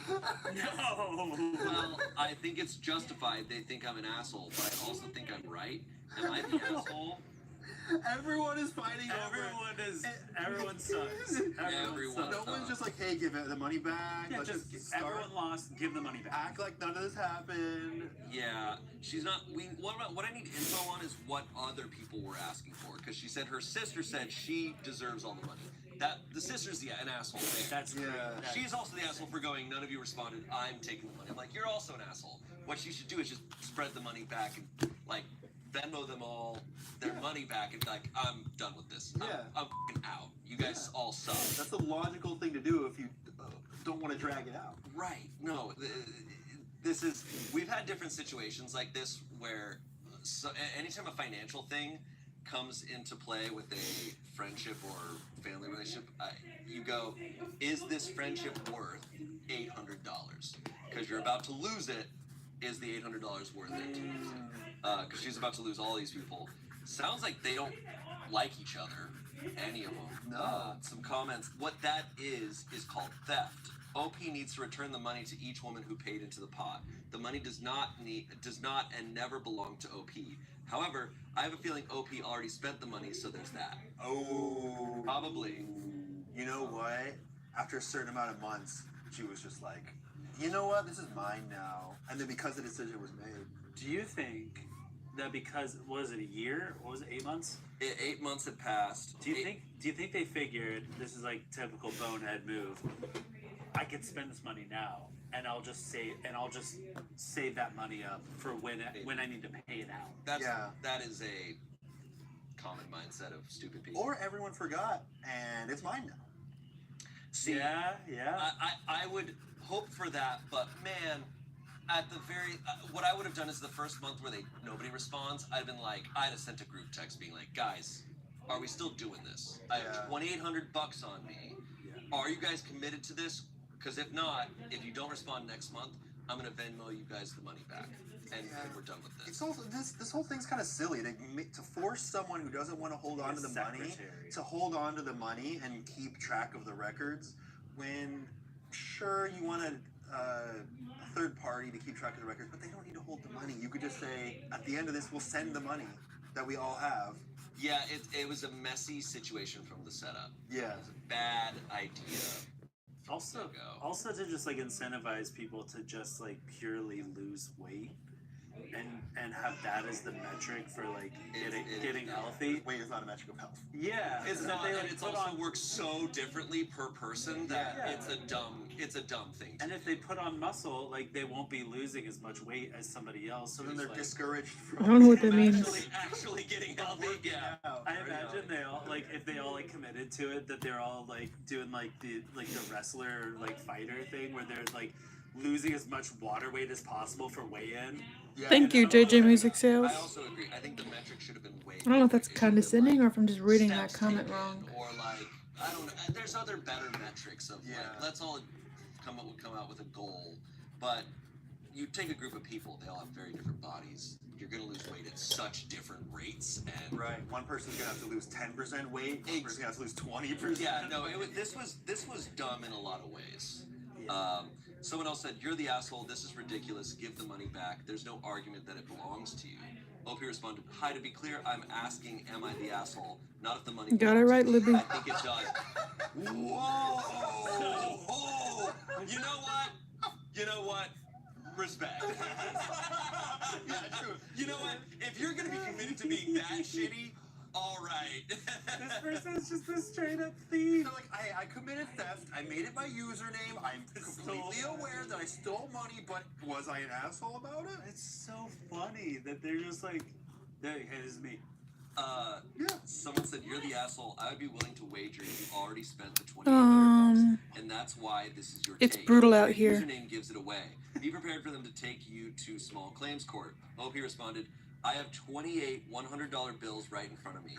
No. Well, I think it's justified. They think I'm an asshole, but I also think I'm right. Am I the asshole? Everyone is fighting over it. Everyone sucks. Everyone sucks. No one's just like, hey, give it the money back. Yeah, Let's just start. everyone lost. Give the money back. Act like none of this happened. Yeah, she's not. What I need info on is what other people were asking for, because she said her sister said she deserves all the money. That the sister's an asshole there. That's great. Yeah. She's also the asshole for going, none of you responded, I'm taking the money. I'm like, you're also an asshole. What she should do is just spread the money back and, like, Venmo them all their money back and, like, I'm done with this. Yeah. I'm f***ing out. You guys all suck. That's the logical thing to do if you don't want to drag it out. Right. No, we've had different situations like this where anytime a financial thing comes into play with a friendship or family relationship, you go, is this friendship worth $800? Because you're about to lose it. Is the $800 worth it to lose it? Because she's about to lose all these people. Sounds like they don't like each other, any of them. No. Some comments. What that is called theft. OP needs to return the money to each woman who paid into the pot. The money does not and never belong to OP. However, I have a feeling OP already spent the money, so there's that. Oh. Probably. You know what? After a certain amount of months, she was just like, you know what? This is mine now. And then because the decision was made. Do you think that because, was it a year? What was it, 8 months? 8 months had passed. Do you think they figured, this is like typical bonehead move, I could spend this money now, and I'll just save that money up for when I need to pay it out. That is a common mindset of stupid people. Or everyone forgot, and it's mine now. See, yeah. I would hope for that, but man, at the very, what I would have done is the first month where nobody responds, I'd have sent a group text being like, guys, are we still doing this? I have $2,800 on me. Yeah. Are you guys committed to this? Because if not, if you don't respond next month, I'm gonna Venmo you guys the money back, and we're done with this. It's also this whole thing's kind of silly to force someone who doesn't want to hold on to the money to hold on to the money and keep track of the records. When sure you want a third party to keep track of the records, but they don't need to hold the money. You could just say at the end of this, we'll send the money that we all have. Yeah, it was a messy situation from the setup. Yeah, it was a bad idea. Also to just like incentivize people to just like purely lose weight and have that as the metric for like getting healthy. Weight is not a metric of health. Yeah, it's not, and it's also works so differently per person that it's a dumb thing. And if they put on muscle, like they won't be losing as much weight as somebody else. So then they're discouraged from. I don't know what that means. Actually getting healthy. Yeah. I imagine they all like if they all like committed to it, that they're all like doing like the wrestler like fighter thing where they're like losing as much water weight as possible for weigh-in. Yeah, thank you, JJ Music Sales. I also agree. I think the metric should have been way. I don't know if that's condescending or if I'm just reading that comment wrong. Or like, I don't know. There's other better metrics of like, let's all come out with a goal. But you take a group of people, they all have very different bodies. You're gonna lose weight at such different rates, and one person's gonna have to lose 10% weight. One person's gonna have to lose 20%. Yeah, no, this was dumb in a lot of ways. Someone else said, you're the asshole, this is ridiculous, give the money back, there's no argument that it belongs to you. OP responded, hi, to be clear, I'm asking, am I the asshole? Not if the money got it right, Libby. I think it does. Whoa! Oh! You know what? Respect. Yeah, true. You know what? If you're gonna be committed to being that shitty, all right. This person is just a straight up thief. So like, I committed theft. I made it my username. I'm completely aware that I stole money, but was I an asshole about it? It's so funny that they're just like, hey, this is me. Someone said, you're the asshole. I would be willing to wager you already spent the $2,800, and that's why this is your It's brutal out here. Your username gives it away. Be prepared for them to take you to small claims court. OP responded, I have 28 $100 bills right in front of me.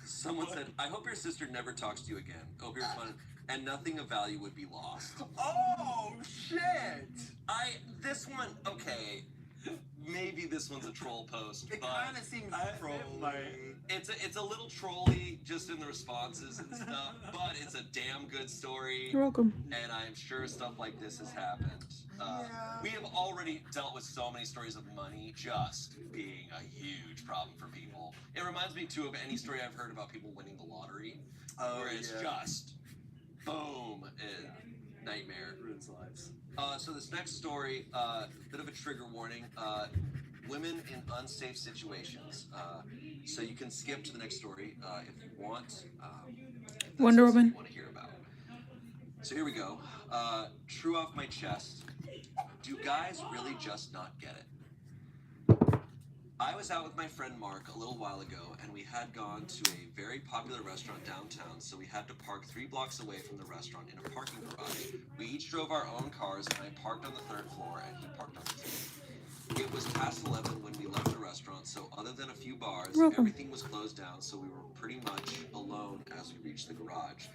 Someone said, I hope your sister never talks to you again. OP responded, and nothing of value would be lost. Oh, shit! This one, okay. maybe this one's a troll post, It but kind of seems trolly. it's a little trolly just in the responses and stuff, but it's a damn good story. You're welcome. And I'm sure stuff like this has happened. We have already dealt with so many stories of money just being a huge problem for people. It reminds me too of any story I've heard about people winning the lottery, where it's just boom, nightmare. Ruins lives. So this next story, bit of a trigger warning. Women in unsafe situations. So you can skip to the next story if you want. Wonder Woman. You want to hear about. So here we go. True off my chest. Do guys really just not get it? I was out with my friend Mark a little while ago, and we had gone to a very popular restaurant downtown, so we had to park 3 blocks away from the restaurant in a parking garage. We each drove our own cars, and I parked on the 3rd floor, and he parked on the 2nd. It was past 11 when we left the restaurant, so other than a few bars, everything was closed down, so we were pretty much alone as we reached the garage.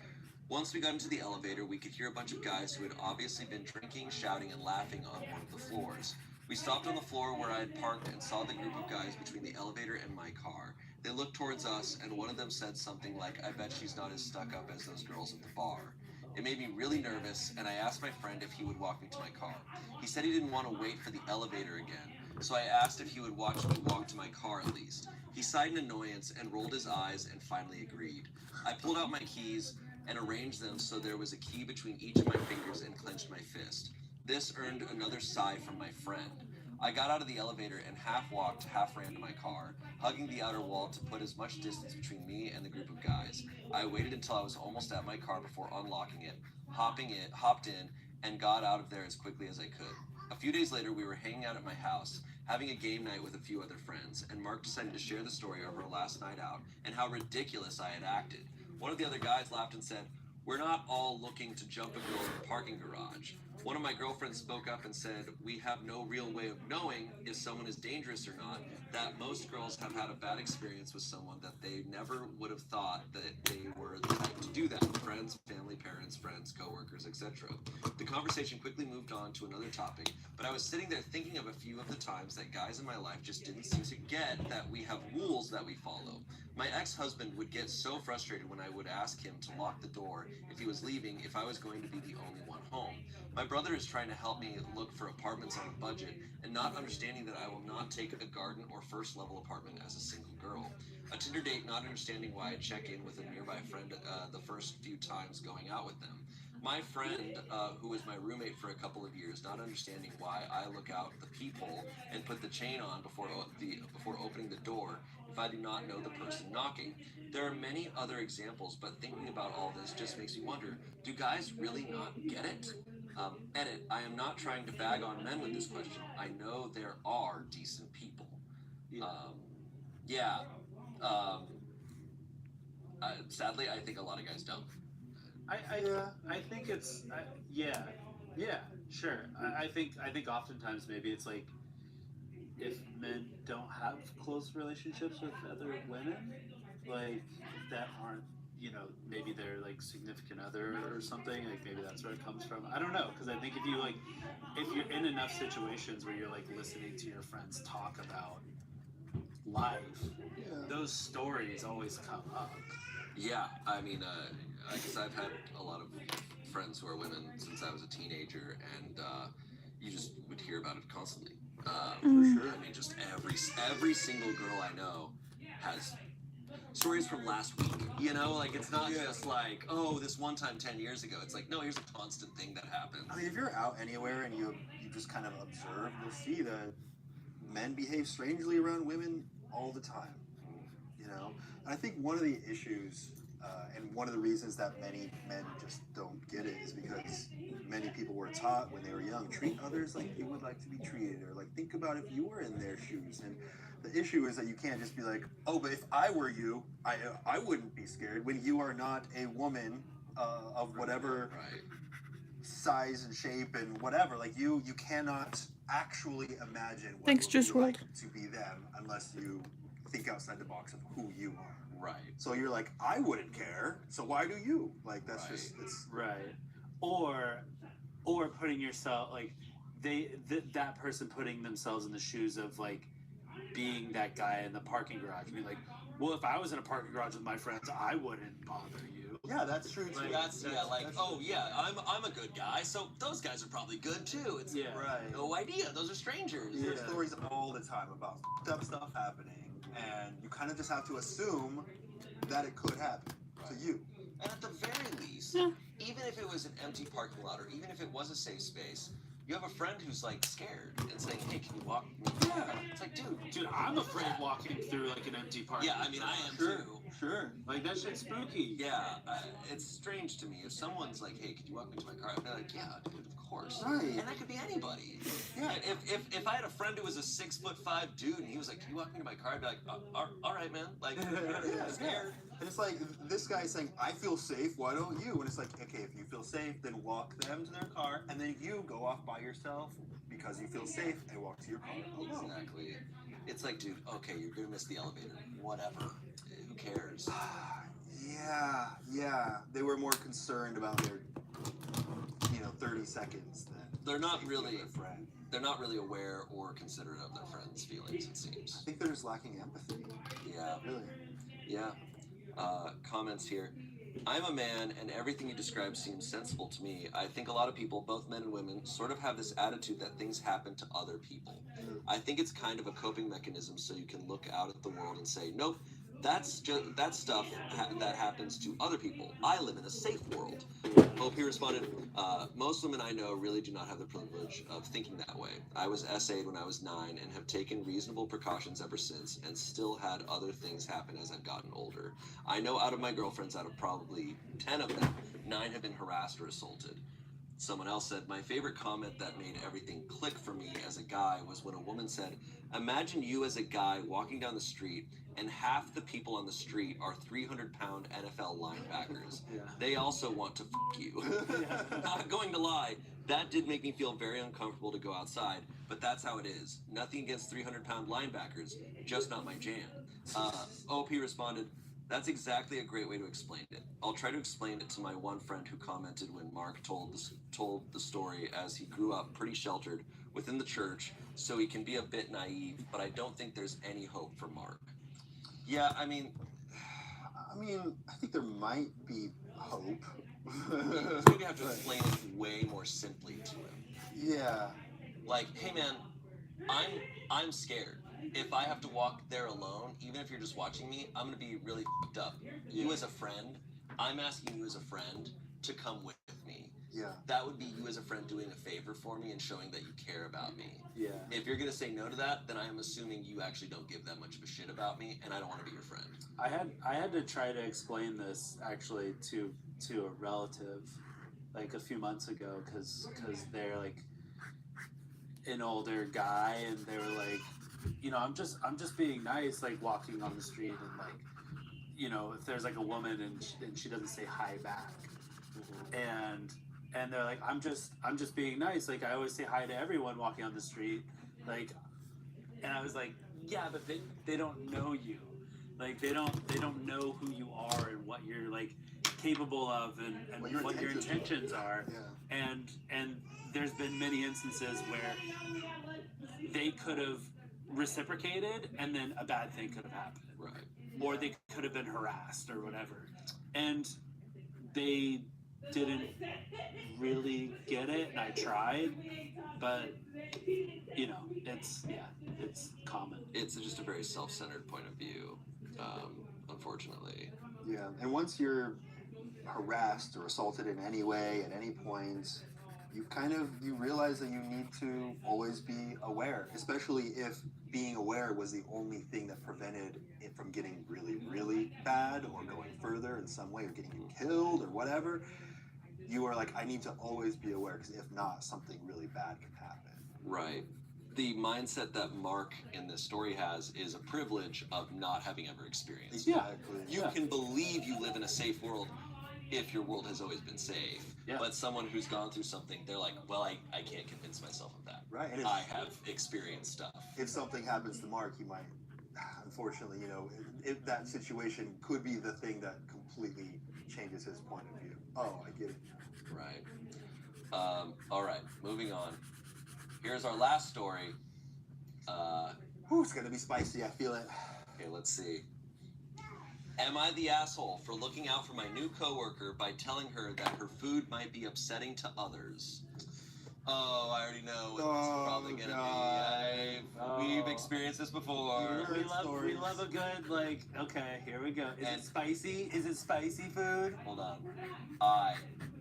Once we got into the elevator, we could hear a bunch of guys who had obviously been drinking, shouting, and laughing on one of the floors. We stopped on the floor where I had parked and saw the group of guys between the elevator and my car. They looked towards us, and one of them said something like, "I bet she's not as stuck up as those girls at the bar." It made me really nervous, and I asked my friend if he would walk me to my car. He said he didn't want to wait for the elevator again, so I asked if he would watch me walk to my car at least. He sighed in annoyance and rolled his eyes and finally agreed. I pulled out my keys and arranged them so there was a key between each of my fingers and clenched my fist. This earned another sigh from my friend. I got out of the elevator and half walked, half ran to my car, hugging the outer wall to put as much distance between me and the group of guys. I waited until I was almost at my car before unlocking it, hopped in, and got out of there as quickly as I could. A few days later, we were hanging out at my house, having a game night with a few other friends, and Mark decided to share the story of our last night out and how ridiculous I had acted. One of the other guys laughed and said, "We're not all looking to jump a girl in the parking garage." One of my girlfriends spoke up and said, "We have no real way of knowing if someone is dangerous or not, that most girls have had a bad experience with someone that they never would have thought that they were the type to do that. Friends, family, parents, friends, coworkers, etc." The conversation quickly moved on to another topic, but I was sitting there thinking of a few of the times that guys in my life just didn't seem to get that we have rules that we follow. My ex-husband would get so frustrated when I would ask him to lock the door if he was leaving if I was going to be the only one home. My brother is trying to help me look for apartments on a budget and not understanding that I will not take a garden or first-level apartment as a single girl. A Tinder date not understanding why I check in with a nearby friend the first few times going out with them. My friend, who was my roommate for a couple of years, not understanding why I look out the peephole and put the chain on before opening the door if I do not know the person knocking. There are many other examples, but thinking about all this just makes me wonder, do guys really not get it? Edit, I am not trying to bag on men with this question. I know there are decent people. Sadly, I think a lot of guys don't. I think it's sure. I think oftentimes maybe it's like if men don't have close relationships with other women, like that aren't, maybe they're like significant other or something, like maybe that's where it comes from. I don't know, because I think if you're in enough situations where you're like listening to your friends talk about life, those stories always come up. Yeah, I mean, because I've had a lot of friends who are women since I was a teenager, and you just would hear about it constantly. For sure. I mean, just every single girl I know has stories from last week. Like it's not just like, oh, this one time 10 years ago. It's like, no, here's a constant thing that happens. I mean, if you're out anywhere and you just kind of observe, you'll see that men behave strangely around women all the time. And I think one of the issues and one of the reasons that many men just don't get it is because many people were taught when they were young, treat others like you would like to be treated, or like think about if you were in their shoes. And the issue is that you can't just be like, oh, but if I were you, I wouldn't be scared, when you are not a woman of whatever size and shape and whatever. Like you cannot actually imagine what it would be like to be them unless you think outside the box of who you are. Right. So you're like, I wouldn't care, so why do you? Like, that's just, it's... Right. Or putting yourself, like, that person putting themselves in the shoes of like being that guy in the parking garage. I mean, like, well, if I was in a parking garage with my friends, I wouldn't bother you. Yeah, that's true too. That's I'm a good guy, so those guys are probably good too. It's right. No idea, those are strangers. You hear stories all the time about f***ed up stuff happening, and you kind of just have to assume that it could happen to you. And at the very least, even if it was an empty parking lot, or even if it was a safe space, you have a friend who's like scared and saying, "Hey, can you walk me?" Yeah. It's like, dude, I'm afraid walking through like an empty parking lot. Yeah, I mean, I am too. Sure. Like, that shit's spooky. Yeah, it's strange to me. If someone's like, "Hey, could you walk me to my car?" I'd be like, "Yeah, dude, of course." Right. And that could be anybody. Yeah. If I had a friend who was a 6'5" dude and he was like, "Can you walk me to my car?" I'd be like, "All right, man." Like, I'm scared. And it's like, this guy's saying, "I feel safe, why don't you?" And it's like, okay, if you feel safe, then walk them to their car, and then you go off by yourself because you feel safe and walk to your car alone. Exactly. It's like, dude, okay, you're gonna miss the elevator. Whatever. Who cares? Yeah. They were more concerned about their, 30 seconds than They're not really their friend. They're not really aware or considerate of their friends' feelings, it I seems. think they're just lacking empathy. Yeah. Really. Yeah. Comments here. I'm a man, and everything you describe seems sensible to me. I think a lot of people, both men and women, sort of have this attitude that things happen to other people. I think it's kind of a coping mechanism so you can look out at the world and say, nope, that's stuff that happens to other people. I live in a safe world. OP responded, most women I know really do not have the privilege of thinking that way. I was SA'd when I was 9 and have taken reasonable precautions ever since and still had other things happen as I've gotten older. I know out of my girlfriends, out of probably 10 of them, 9 have been harassed or assaulted. Someone else said, my favorite comment that made everything click for me as a guy was when a woman said, imagine you as a guy walking down the street and half the people on the street are 300-pound NFL linebackers. Yeah. They also want to you. Not going to lie, that did make me feel very uncomfortable to go outside, but that's how it is. Nothing against 300-pound linebackers, just not my jam. OP responded, that's exactly a great way to explain it. I'll try to explain it to my one friend who commented when Mark told the story as he grew up pretty sheltered within the church, so he can be a bit naive, but I don't think there's any hope for Mark. Yeah, I mean, I think there might be hope. You maybe have to explain it way more simply to him. Yeah. Like, hey man, I'm scared. If I have to walk there alone, even if you're just watching me, I'm gonna be really f***ed up. You as a friend, I'm asking you as a friend to come with me. Yeah. That would be you as a friend doing a favor for me and showing that you care about me. Yeah. If you're gonna say no to that, then I am assuming you actually don't give that much of a shit about me, and I don't want to be your friend. I had to try to explain this actually to a relative like a few months ago because they're like an older guy and they were like, I'm just being nice, like walking on the street and like, if there's like a woman and she doesn't say hi back, and they're like, I'm just being nice, like I always say hi to everyone walking on the street, like, and I was like, yeah, but they don't know you, like they don't know who you are and what you're like capable of and what your intentions are, and there's been many instances where they could have reciprocated and then a bad thing could have happened, Right. Or they could have been harassed or whatever, and they didn't really get it, and I tried, but it's common. It's just a very self-centered point of view, unfortunately. Yeah, and once you're harassed or assaulted in any way at any point, you realize that you need to always be aware, especially if being aware was the only thing that prevented it from getting really, really bad or going further in some way or getting you killed or whatever. You are like, I need to always be aware, because if not, something really bad can happen. Right. The mindset that Mark in this story has is a privilege of not having ever experienced. Exactly. You can believe you live in a safe world if your world has always been safe. Yeah. But someone who's gone through something, they're like, well, I can't convince myself of that. Right. And I have experienced stuff. if something happens to Mark, he might, unfortunately, if that situation could be the thing that completely changes his point of view. Oh, I get it. Right. All right, moving on. Here's our last story. Ooh, it's gonna be spicy. I feel it. Okay, let's see. Am I the asshole for looking out for my new coworker by telling her that her food might be upsetting to others? Oh, I already know what this is probably gonna be. We've experienced this before. We love a good, like, okay, here we go. Is it spicy? Is it spicy food? Hold on. I,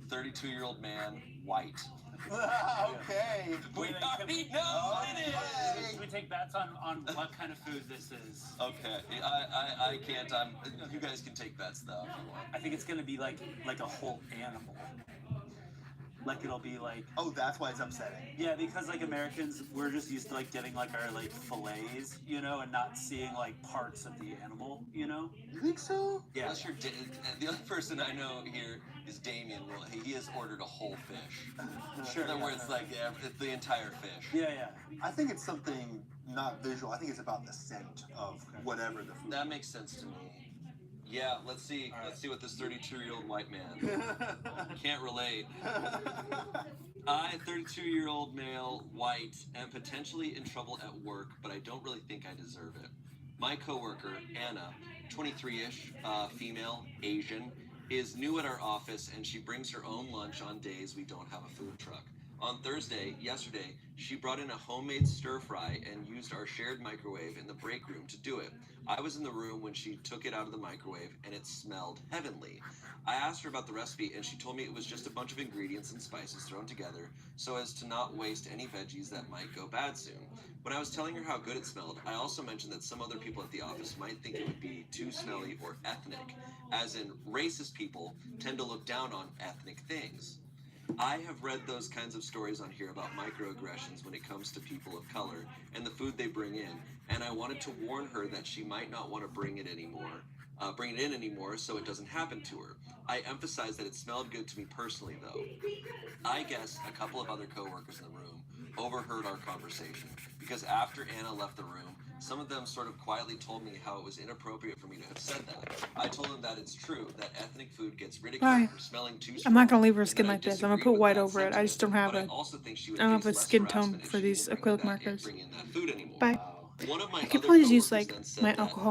32-year-old man, white. Okay. We already know what it is. Should we take bets on what kind of food this is? Okay, I can't. You guys can take bets though if you want. I think it's gonna be like a whole animal. Like it'll be like, Oh, that's why it's upsetting. yeah, because like Americans, we're just used to like getting like our like fillets, you know, and not seeing like parts of the animal, you know. You think so? Yeah. Unless you're the other person I know here is Damien. Well, he has ordered a whole fish. Sure. Where it's like the entire fish. Yeah, yeah. I think it's something not visual. I think it's about the scent of whatever the food. That makes sense to me. Yeah, let's see. Let's see what this 32-year-old white man can't relate. I, 32-year-old male, white, am potentially in trouble at work, but I don't really think I deserve it. My coworker, Anna, 23-ish, female, Asian, is new at our office, and she brings her own lunch on days we don't have a food truck. On Thursday, yesterday, she brought in a homemade stir-fry and used our shared microwave in the break room to do it. I was in the room when she took it out of the microwave, and it smelled heavenly. I asked her about the recipe, and she told me it was just a bunch of ingredients and spices thrown together so as to not waste any veggies that might go bad soon. When I was telling her how good it smelled, I also mentioned that some other people at the office might think it would be too smelly or ethnic, as in racist people tend to look down on ethnic things. I have read those kinds of stories on here about microaggressions when it comes to people of color and the food they bring in, and I wanted to warn her that she might not want to bring it in anymore so it doesn't happen to her. I emphasized that it smelled good to me personally though. I guess a couple of other coworkers in the room overheard our conversation because after Anna left the room, some of them sort of quietly told me how it was inappropriate for me to have said that. I told them that it's true that ethnic food gets ridiculed for smelling too strong. I'm not gonna leave her and skin that I like this. I'm gonna disagree put with white that over it. I just don't sentiment, have but a. also think she would I don't have face a less skin tone harassment if for she these didn't bring acrylic that and markers. bring in that food anymore. Bye. One of my I could other probably just use coworkers like then said my that alcohol.